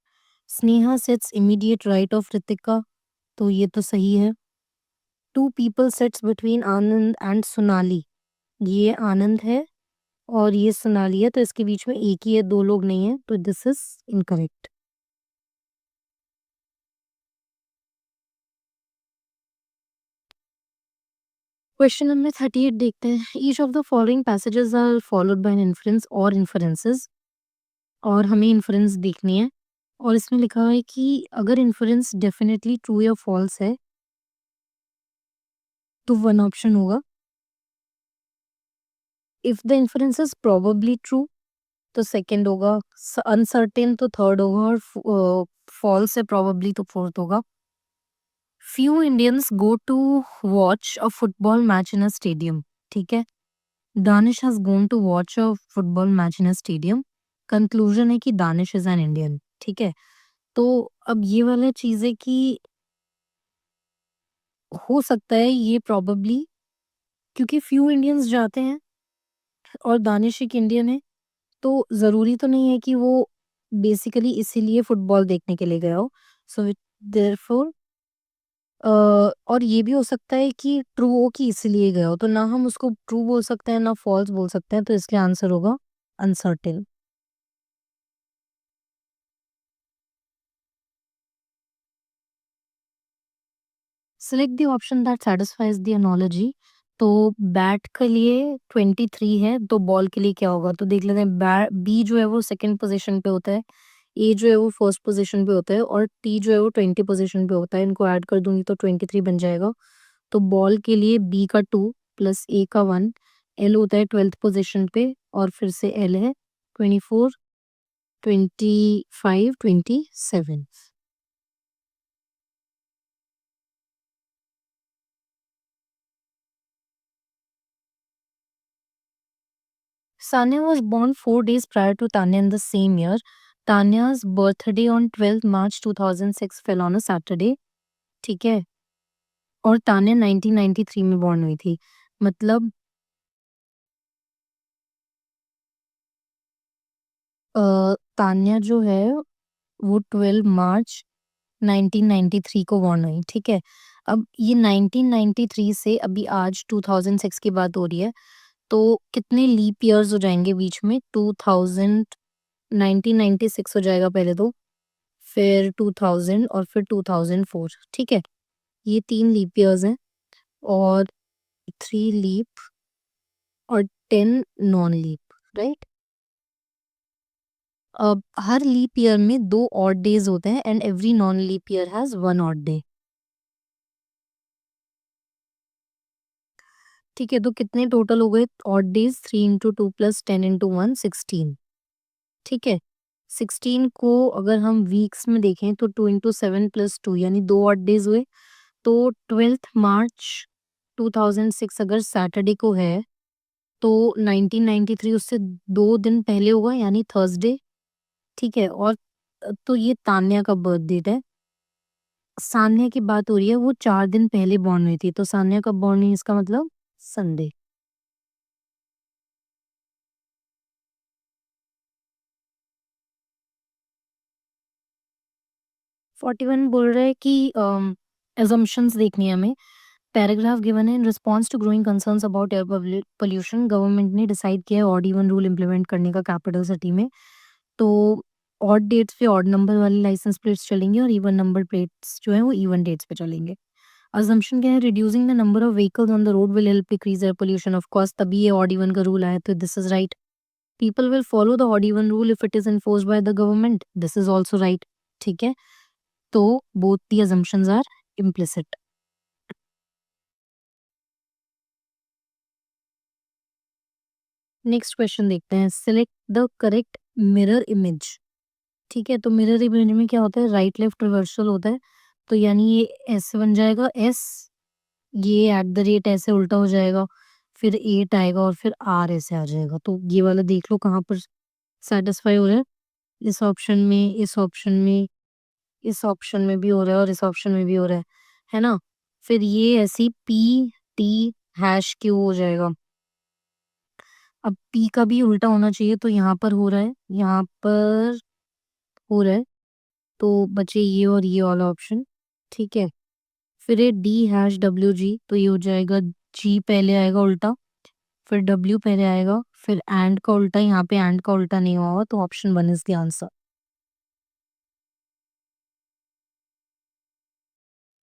Sneha sits immediate right of Ritika, तो ये तो सही है। Two people sits between Anand and Sonali, ये आनंद है और ये सोनाली है, तो इसके बीच में एक ही है, दो लोग नहीं है, तो this is incorrect. Question number 38 देखते हैं। Each of the following passages are followed by an inference और इन्फरेंसेस, और हमें इन्फरेंस देखनी है। और इसमें लिखा हुआ है कि अगर इन्फरेंस डेफिनेटली ट्रू या फॉल्स है तो वन ऑप्शन होगा। If the inference is probably true तो सेकंड होगा, अनसर्टेन तो थर्ड होगा, और फॉल्स है प्रोबेबली तो फोर्थ होगा। Few Indians go to watch a football match in a stadium. ठीक है, Danish has gone to watch a football match in a stadium. Conclusion है कि दानिश इज एन इंडियन। ठीक है, तो अब ये वाला चीज है कि हो सकता है ये प्रोबेबली, क्योंकि फ्यू इंडियंस जाते हैं और दानिश एक इंडियन है, तो ज़रूरी तो नहीं है कि वो बेसिकली इसीलिए फुटबॉल देखने के लिए गया हो। सो देयरफॉर और ये भी हो सकता है कि ट्रू हो कि इसीलिए गया हो, तो ना हम उसको ट्रू बोल सकते हैं ना फॉल्स बोल सकते हैं, तो इसलिए आंसर होगा uncertain. Select the option that satisfies the analogy. तो बैट के लिए 23 है, तो बॉल के लिए क्या होगा, तो देख लेते हैं। बी जो है वो सेकंड पोजीशन पे होता है, ए जो है वो फर्स्ट पोजीशन पे होता है, और टी जो है वो 20 पोजीशन पे होता है। इनको ऐड कर दूंगी तो 23 बन जाएगा। तो बॉल के लिए बी का 2 प्लस ए का 1, एल होता है 12th पोजीशन पे, और फिर से एल है 24, 25, 27। Sanya was born 4 days prior to Tanya in the same year. Tanya's birthday on 12th March 2006 fell on a Saturday. ठीक है, और तान्या 1993 में बॉर्न हुई थी। मतलब तान्या जो है वो 12 मार्च 1993 को बॉर्न हुई। ठीक है, अब ये 1993 से अभी आज 2006 की बात हो रही है, तो कितने लीप ईयर्स हो जाएंगे बीच में? 2000, 1996 हो जाएगा पहले तो, फिर 2000 और फिर 2004। ठीक है, ये 3 लीप ईयर्स हैं, और 3 लीप और 10 नॉन लीप, राइट? अब हर लीप ईयर में 2 ऑड डेज होते हैं and every non leap year has 1 odd day. ठीक है, तो कितने टोटल हो गए odd days? 3 into 2 plus 10 into 1, 16। ठीक है, 16 को अगर हम वीक्स में देखें तो 2 इंटू 7 प्लस 2 यानी 2 ऑड डेज हुए। तो 12th मार्च 2006 अगर सैटरडे को है तो 1993 उससे 2 दिन पहले होगा यानी थर्सडे। ठीक है, और तो ये तान्या का बर्थ डेट है। सान्या की बात हो रही है, वो 4 दिन पहले बॉर्न हुई थी, तो सान्या कब बॉर्न हुई इसका मतलब संडे। 41 बोल रहा है कि assumptions देखनी है हमें। पैराग्राफ गिवन है, in response to growing concerns about air pollution government ने डिसाइड किया है ऑड इवन रूल इम्प्लीमेंट करने का कैपिटल सिटी में। तो ऑड डेट्स पे ऑड नंबर वाली लाइसेंस प्लेट्स चलेंगी और इवन नंबर प्लेट्स जो है वो इवन डेट्स पे चलेंगे। अजम्पशन क्या है? Reducing the number of vehicles on the road will help decrease air pollution. Of course तभी ये ऑड इवन का रूल आया, तो this is right. People will follow the odd even rule if it is enforced by the government, this is also right. ठीक है, तो both the assumptions are implicit। Next question देखते हैं। Select the correct mirror image, ठीक है? तो mirror image में क्या होता है, राइट लेफ्ट रिवर्सल होता है। तो यानी ये ऐसे बन जाएगा एस, ये एट द रेट ऐसे उल्टा हो जाएगा, फिर 8 आएगा और फिर आर ऐसे आ जाएगा। तो ये वाला देख लो कहाँ पर सैटिस्फाई हो रहा है। इस ऑप्शन में, इस ऑप्शन में, इस ऑप्शन में भी हो रहा है और इस ऑप्शन में भी हो रहा है ना? फिर ये ऐसी पी टी हैश क्यू हो जाएगा। अब पी का भी उल्टा होना चाहिए, तो यहाँ पर हो रहा है, यहाँ पर हो रहा है, तो बचे ये और ये वाला ऑप्शन, ठीक है? फिर ये डी हैश डब्ल्यू जी, तो ये हो जाएगा जी पहले आएगा उल्टा, फिर डब्ल्यू पहले आएगा, फिर एंड का उल्टा, यहाँ पे एंड का उल्टा नहीं हुआ होगा, तो option 1 is the answer.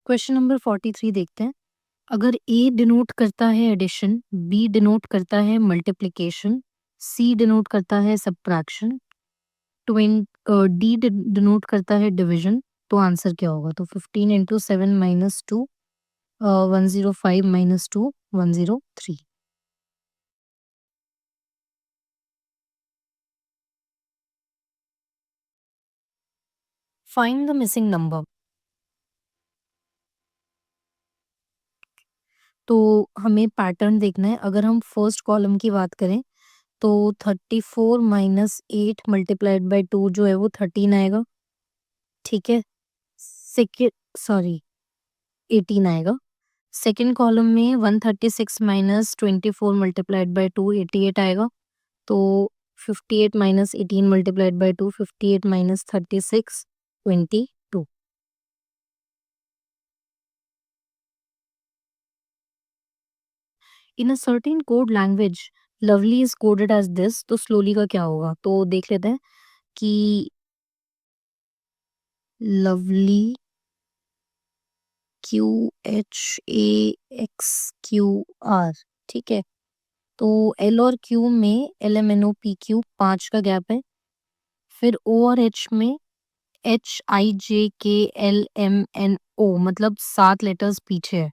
Question number 43 देखते हैं। अगर ए डिनोट करता है एडिशन, बी डिनोट करता है मल्टीप्लिकेशन, सी डिनोट करता है सब्ट्रैक्शन, डी डिनोट करता है डिवीजन, तो आंसर क्या होगा? तो 15 into 7 minus 2, 105 minus 2, 103। Find the missing number. तो हमें पैटर्न देखना है। अगर हम फर्स्ट कॉलम की बात करें तो 34 माइनस 8 मल्टीप्लाइड बाय 2 जो है वो 13 आएगा, ठीक है? सेकेंड, सॉरी, 18 आएगा। सेकेंड कॉलम में 136 माइनस 24 मल्टीप्लाइड बाय 2 88 आएगा। तो 58 minus 18 multiplied by 2 58 minus 36 22। In a certain code language lovely is coded as this, तो स्लोली का क्या होगा? तो देख लेते हैं कि लवली QHAXQR, ठीक है? तो एल और क्यू में LMNOPQ 5 का गैप है। फिर ओ और एच में HIJKLMNO, मतलब 7 लेटर्स पीछे है।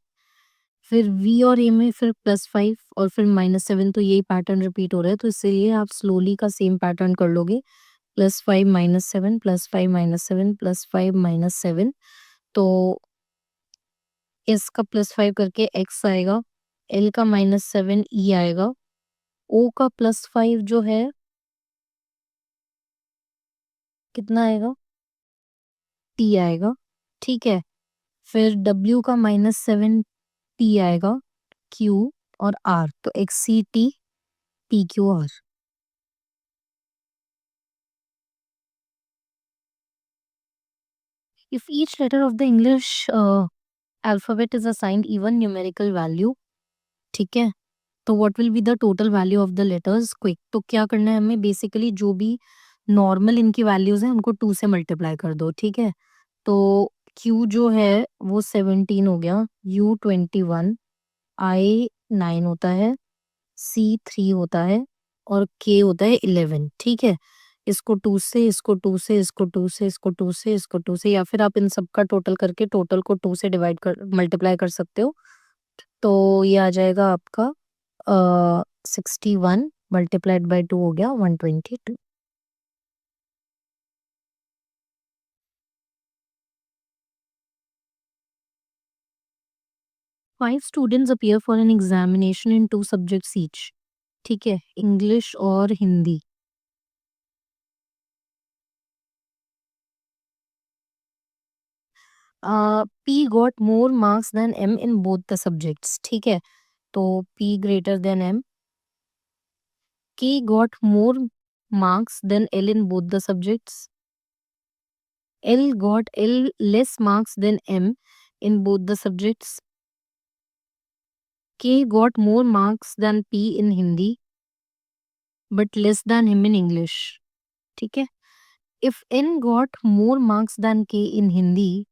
फिर वी और ए में फिर +5 और फिर -7, तो यही पैटर्न रिपीट हो रहा है, तो इसीलिए आप स्लोली का सेम पैटर्न कर लोगे। +5 -7 +5 -7 +5 -7, तो एस का +5 करके एक्स आएगा, एल का -7 ई आएगा, ओ का +5 जो है कितना आएगा? टी आएगा, ठीक है? फिर डब्ल्यू का -7 टी आएगा, क्यू और आर, तो XCT PQR। If each letter of the English alphabet is assigned even numerical value, ठीक है? तो what will be the total value of the letters quick? तो क्या करना है हमें, बेसिकली जो भी नॉर्मल इनकी वैल्यूज हैं उनको 2 से मल्टीप्लाई कर दो, ठीक है? तो Q जो है वो 17 हो गया, U 21, I 9 होता है, C 3 होता है और K होता है 11, ठीक है? इसको 2 से, इसको 2 से, इसको 2 से, इसको 2 से, इसको 2 से, या फिर आप इन सब का टोटल करके टोटल को 2 से डिवाइड कर मल्टीप्लाई कर सकते हो। तो ये आ जाएगा आपका 61 मल्टीप्लाइड बाय 2 हो गया 122। 5 students appear for an examination in 2 subjects each, ठीक है? इंग्लिश और Hindi. P got more marks than M in both the subjects, ठीक है? तो P greater than M. K got more marks than L in both the subjects. L got L less marks than M in both the subjects. K got more marks than P in Hindi but less than him in English, ठीक है? If N got more marks than K in Hindi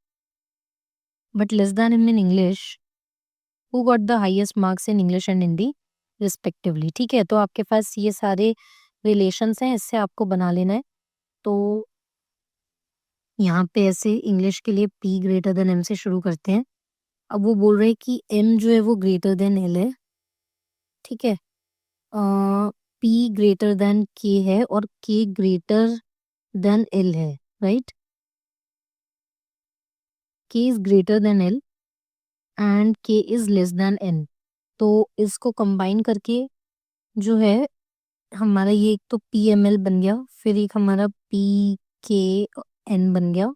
but less than him in English, who got the highest marks in English and Hindi respectively, ठीक है? तो आपके पास ये सारे relations हैं, इससे आपको बना लेना है। तो यहाँ पे ऐसे इंग्लिश के लिए P ग्रेटर देन M से शुरू करते हैं। अब वो बोल रहे हैं कि M जो है वो ग्रेटर देन L है, ठीक है? P ग्रेटर देन K है और K ग्रेटर देन L है, right? K is greater than L and K is less than N। तो इसको कंबाइन करके जो है हमारा ये एक तो PML बन गया, फिर एक हमारा PKN बन गया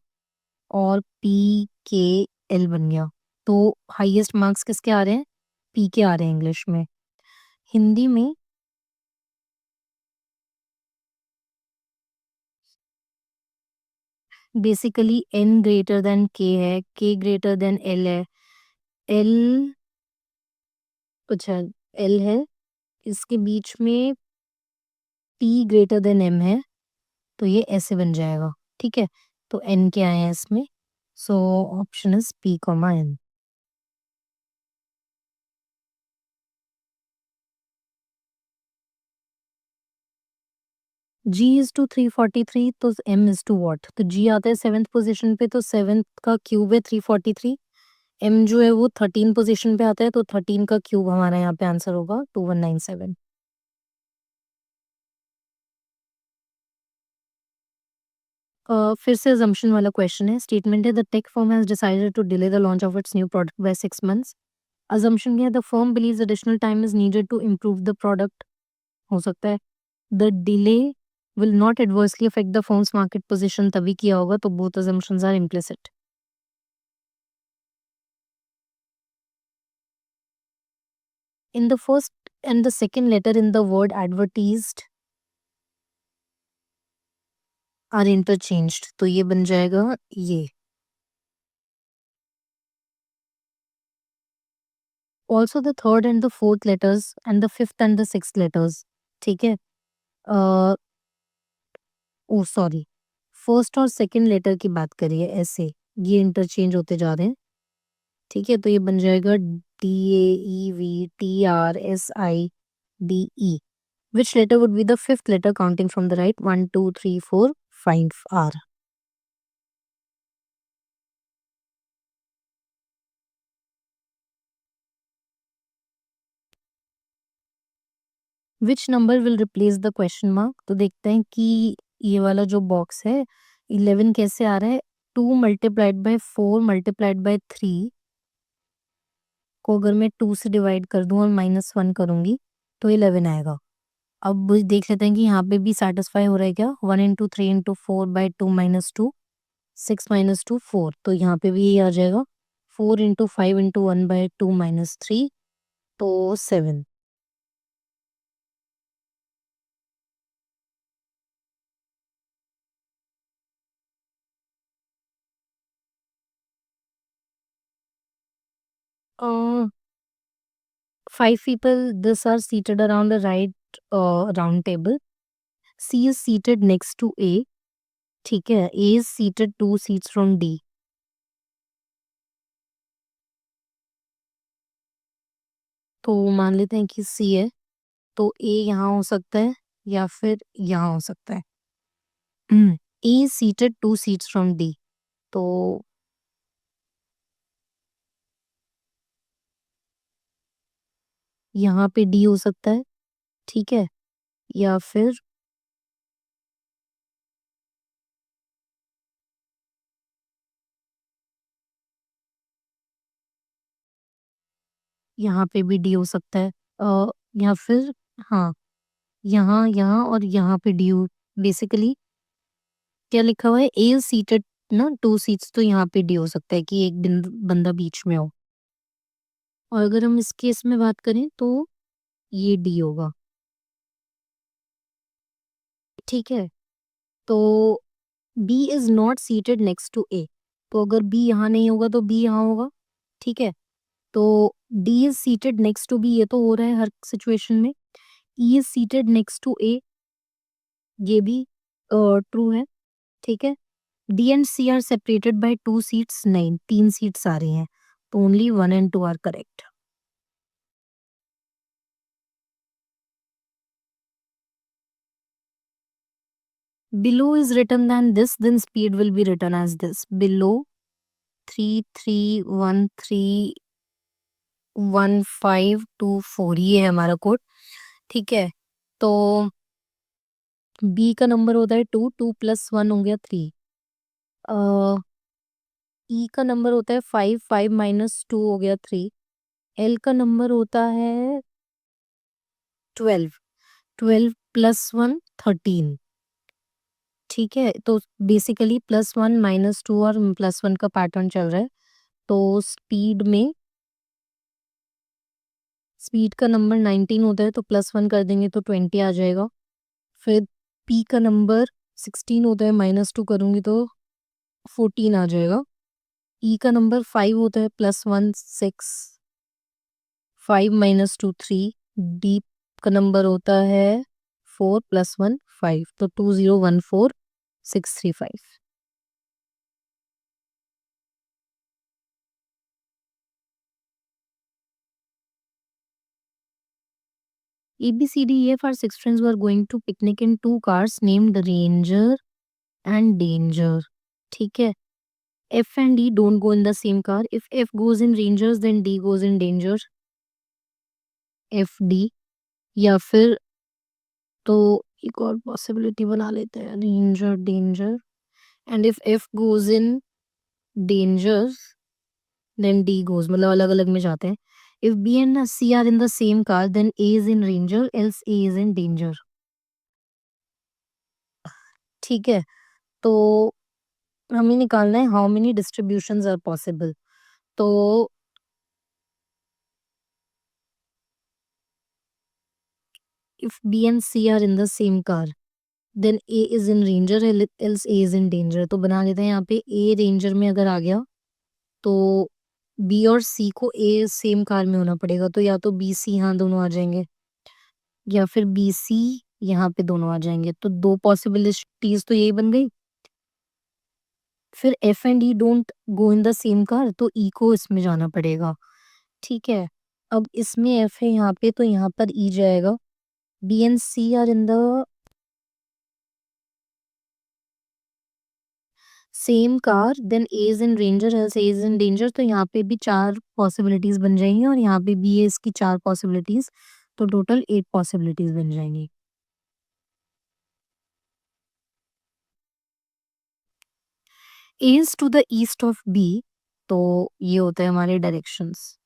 और PKL बन गया। तो हाईएस्ट मार्क्स किसके आ रहे हैं? P के आ रहे हैं इंग्लिश में। हिंदी में basically N greater than K है, K ग्रेटर देन L है, L अच्छा L है, इसके बीच में P ग्रेटर देन M है, तो ये ऐसे बन जाएगा, ठीक है? तो N क्या है इसमें? So option is P, N। G is to 343 तो M इज टू व्हाट? तो G आता है 7th पोजीशन पे, तो 7th का क्यूब है 343। M जो है वो 13 पोजीशन पे आता है, तो 13 का क्यूब हमारा यहाँ पे आंसर होगा 2197। फिर से assumption वाला क्वेश्चन है। स्टेटमेंट है the tech firm has decided to delay the launch of its new product by 6 months. assumption क्या है? The firm believes additional time is needed to improve the product. हो सकता है the delay will not adversely affect the firm's market position, तभी किया होगा, तो both assumptions are implicit। In the first and the second letter in the word advertised are interchanged, तो ये बन जाएगा ये। Also the third and the fourth letters and the fifth and the sixth letters, ठीक है? ओ sorry, first और second letter की बात करिए, ऐसे ये इंटरचेंज होते जा रहे हैं, ठीक है? तो ये बन जाएगा DAEVTRSIDE। Which letter would be the fifth letter counting from the right? 1 2 3 4 5 R। Which number will replace the question mark? तो देखते हैं कि ये वाला जो बॉक्स है 11 कैसे आ रहा है। 2 मल्टीप्लाइड बाय 4 मल्टीप्लाइड बाय 3 को अगर मैं 2 से डिवाइड कर दूं और -1 करूंगी तो 11 आएगा। अब देख लेते हैं कि यहाँ पे भी सेटिस्फाई हो रहा है क्या। 1 into 3 into 4 by 2 minus 2 6 minus 2 4, तो यहाँ पे भी यही आ जाएगा। 4 इंटू 5 इंटू 1 बाई 2 माइनस 3 तो 7। 5 people this are seated around a right round table. C is seated next to A, ठीक है? A is seated 2 seats from D। तो मान लेते हैं कि C है, तो A यहाँ हो सकता है या फिर यहाँ हो सकता है। A is seated 2 seats from D, तो यहाँ पे D हो सकता है, ठीक है? या फिर यहाँ पे भी D हो सकता है। या फिर हाँ, यहाँ, यहाँ और यहाँ पे D हो। बेसिकली क्या लिखा हुआ है? ए इज सीटेड ना 2 सीट्स, तो यहाँ पे D हो सकता है कि एक बंदा बीच में हो। और अगर हम इस केस में बात करें तो ये D होगा, ठीक है? तो B is not seated next to A, तो अगर B यहाँ नहीं होगा तो B यहाँ होगा, ठीक है? तो D is seated next to B, ये तो हो रहा है हर सिचुएशन में। E is seated next to A, ये भी ट्रू है, ठीक है? D and C are separated by 2 seats, नहीं 3 सीट्स आ रही हैं, तो only 1 and 2 are correct. Below is written than this, then speed will be written as this. Below 33131524, ये है हमारा कोड, ठीक है? तो बी का नंबर होता है 2, 2 + 1 हो गया 3। ई का नंबर होता है 5, 5 - 2 हो गया 3। एल का नंबर होता है 12, 12 + 1 13। ठीक है, तो बेसिकली +1 -2 और +1 का पैटर्न चल रहा है। तो स्पीड का नंबर 19 होता है, तो +1 कर देंगे तो 20 आ जाएगा। फिर पी का नंबर 16 होता है, -2 करूँगी तो 14 आ जाएगा। ई का नंबर 5 होता है, +1 6, 5 - 2 3। डी का नंबर होता है 4 + 1 5, तो 2014635। ABCDEF are six friends who are going to picnic in two cars named Ranger and Danger. ठीक है, F and D don't go in the same car. If F goes in Rangers, then D goes in Danger. FD, या फिर तो एक और possibility बना लेते हैं, ranger danger, and if F goes in Danger, then D goes, मतलब अलग अलग में जाते हैं। If B and C are in the same car, then A is in Ranger, else A is in Danger। ठीक है, तो हमें निकालना है how many distributions are possible. तो if B and C are in the same car, then A is in ranger, else A is in danger. तो बना लेते हैं यहाँ पे, ए रेंजर में अगर आ गया तो बी और सी को ए सेम कार में होना पड़ेगा, तो या तो बी सी यहाँ दोनों आ जाएंगे, या फिर बी सी यहाँ पे दोनों आ जाएंगे। तो दो पॉसिबिलिटीज तो यही बन गई। फिर F and E don't go in the same car, तो ई को इसमें जाना पड़ेगा। ठीक है, अब इसमें एफ है यहाँ पे, तो यहाँ पर ई जाएगा। B and C are in the same car, then A is in ranger, else A is in danger. तो यहाँ पे भी 4 पॉसिबिलिटीज बन जाएंगी और यहाँ पे भी है इसकी 4 पॉसिबिलिटीज, तो टोटल 8 पॉसिबिलिटीज बन जाएंगी। A is to the east of B, तो ये होते हैं हमारे डायरेक्शंस।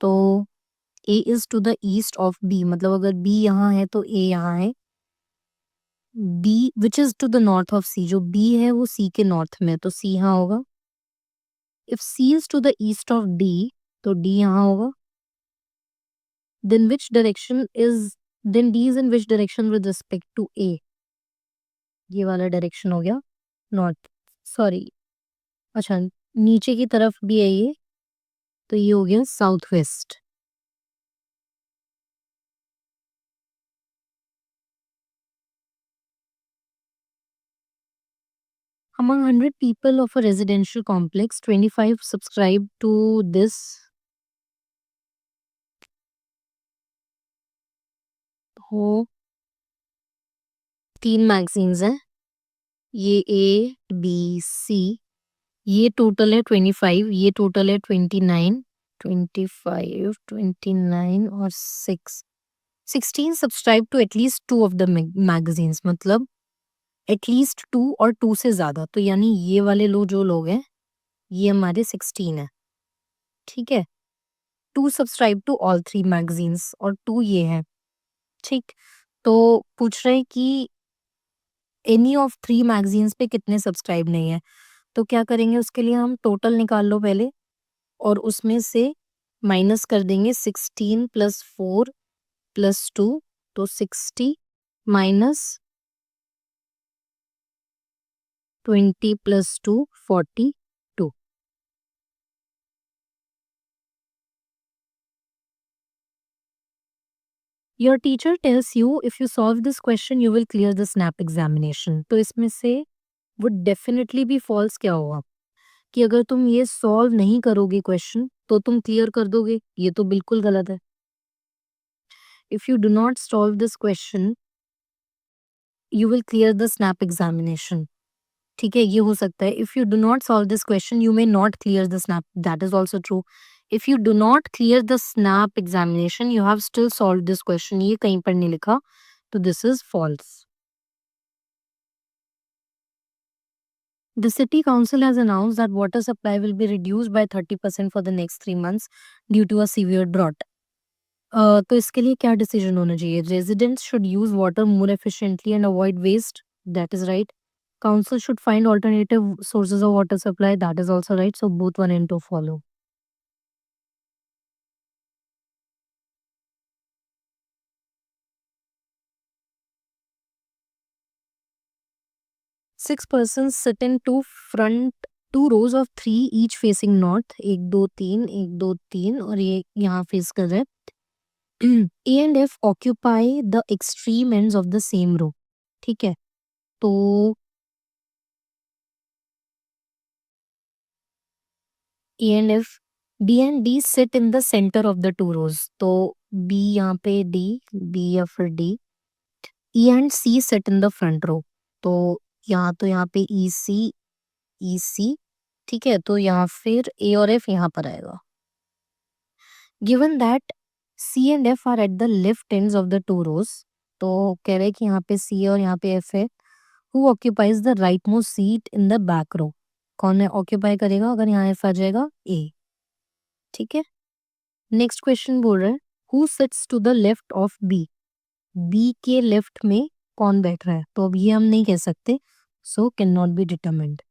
तो A is to the east of B, मतलब अगर बी यहाँ है तो ए यहाँ है। B which is to the north of C, जो बी है वो सी के नॉर्थ में, तो सी यहाँ होगा। If C is to the east of D, तो डी यहाँ होगा। Then which direction is then D is in which direction with respect to A, ये वाला डायरेक्शन हो गया नॉर्थ, सॉरी, अच्छा नीचे की तरफ भी है ये, तो ये हो गया south west. Among 100 people of a residential complex, 25 subscribe to this हो 3 मैगजीन्स हैं, ये ए बी सी, ये टोटल है 25, ये टोटल है 29, 25 29 और 6 16 subscribe to at least 2 of the magazines, मतलब एटलीस्ट 2 और 2 से ज़्यादा, तो यानी ये वाले जो लोग हैं ये हमारे 16 है। ठीक है, 2 सब्सक्राइब टू ऑल 3 मैगजीन्स और 2 ये है। ठीक, तो पूछ रहे हैं कि एनी ऑफ 3 मैगजीन्स पे कितने सब्सक्राइब नहीं है, तो क्या करेंगे उसके लिए, हम टोटल निकाल लो पहले और उसमें से माइनस कर देंगे 16 + 4 + 2, तो 60 minus 20 + 2 42। Your teacher tells you if you solve this question you will clear the SNAP examination, तो इसमें से वो डेफिनेटली भी फॉल्स क्या होगा कि अगर तुम ये सॉल्व नहीं करोगे क्वेश्चन तो तुम क्लियर कर दोगे, ये तो बिल्कुल गलत है। If you do not solve this question you will clear the SNAP examination. ठीक है, ये हो सकता है। If you do not solve this question you may not clear the SNAP, that is also true. If you do not clear the SNAP examination you have still solve this question, ये कहीं पर नहीं लिखा, तो this is false. The city council has announced that water supply will be reduced by 30% for the next 3 months due to a severe drought. तो इसके लिए क्या डिसीजन होना चाहिए? Residents should use water more efficiently and avoid waste. That is right. Council should find alternative sources of water supply. That is also right. So both 1 and 2 follow. Six persons sit in two rows of three, each facing north. एक दो तीन और ये यहाँ face कर रहे हैं. A and F occupy the extreme ends of the same row. ठीक है. तो A and F, D and D sit in the center of the two rows. तो B यहाँ पे D, B या फिर D. E and C sit in the front row. तो यहाँ पे EC, ठीक है. तो यहाँ फिर A और F यहाँ पर आएगा. Given that C and F are at the left ends of the two rows, तो कह रहे हैं कि यहाँ पे C और यहाँ पे F है. Who occupies the rightmost seat in the back row? कौन है ऑक्यूपाई करेगा अगर यहाँ F आ जाएगा? A. ठीक है. नेक्स्ट क्वेश्चन बोल रहा है who sits to the left of B. B के लेफ्ट में कौन बैठ रहा है? तो अब ये हम नहीं कह सकते, so can not be determined.